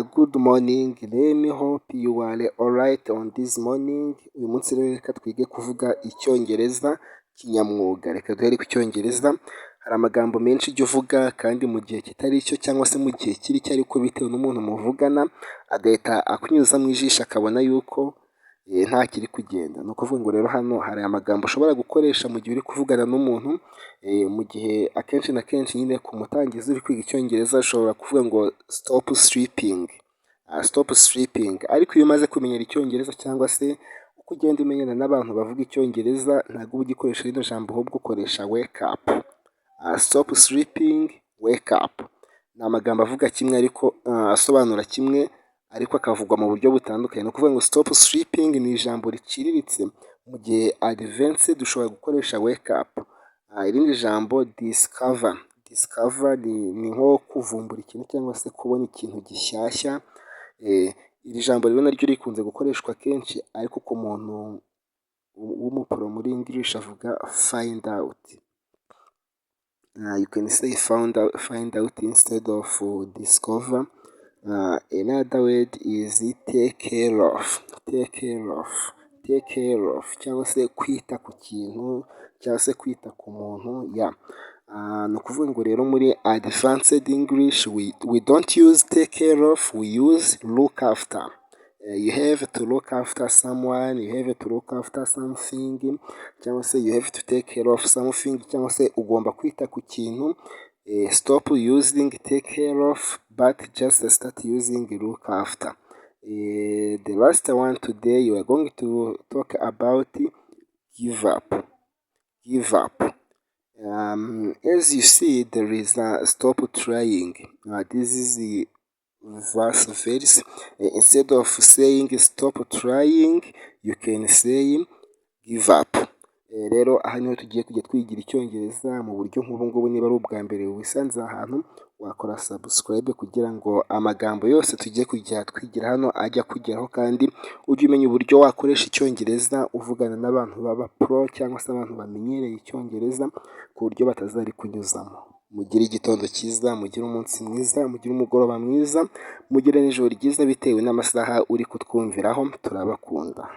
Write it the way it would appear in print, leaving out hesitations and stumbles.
Good morning, let me hope you are alright on this morning. Uyu munsi rero reka twige kuvuga icyongereza kinyamwuga. Reka duhere ku cyongereza. Hari amagambo menshi ujya uvuga kandi mu gihe kitari cyo cyangwa se mu gihe kiri cyo ariko bitewe n'umuntu muvugana agahita akunyuza mu ijisho akabona yuko nta kiri kugenda. Ni ukuvuga ngo rero hano hari amagambo ushobora gukoresha mu gihe uri kuvugana n'umuntu, mu gihe akenshi na kenshi nyine ku mutangizi uri kwiga icyongereza ushobora kuvuga ngo stop sleeping. Stop sleeping. Ariko iyo umaze kumenyera icyongereza cyangwa se uko ugenda umenyana n'abantu bavuga icyongereza ntabwo uba ugikoresha rino jambo ahubwo ukoresha wake up. Stop sleeping, wake up. Ni amagambo avuga kimwe ariko asobanura kimwe ariko akavugwa mu buryo butandukanye. Ni ukuvuga ngo stop sleeping ni ijambo riciriritse, mu gihe advanced dushobora gukoresha wake up. Irindi jambo discover. Discover ni nko kuvumbura ikintu cyangwa se kubona ikintu gishyashya. Iri jambo rero naryo rikunze gukoreshwa kenshi ariko ku muntu w'umupro muri English avuga find out. You can say find out instead of discover. Another word is take care of. Take care of. Take care of cyangwa se kwita ku kintu cyangwa se kwita ku muntu. Ni ukuvuga ngo rero muri advanced English we don't use take care of, we use look after. You have to look after someone, you have to look after something cyangwa se you have to take care of something cyangwa se ugomba kwita ku kintu. Stop using take care of but just start using look after. The last one today we are going to talk about give up. Give up. As you see, there is a stop trying. This is the verse. Instead of saying stop trying, you can say give up. Rero aha niho tugiye kujya twigira icyongereza mu buryo nk'ubu ngubu. Niba ari ubwa mbere wisanze ahantu, wakora subscribe kugira ngo amagambo yose tugiye kujya twigira hano ajya akugeraho, kandi ujye umenya uburyo wakoresha icyongereza uvugana n'abantu baba pro cyangwa se abantu bamenyereye icyongereza ku buryo batazari kunyuzamo. Mugire igitondo cyiza, mugire umunsi mwiza, mugire umugoroba mwiza, mugire n'ijoro ryiza bitewe n'amasaha uri kutwumviraho. Turabakunda.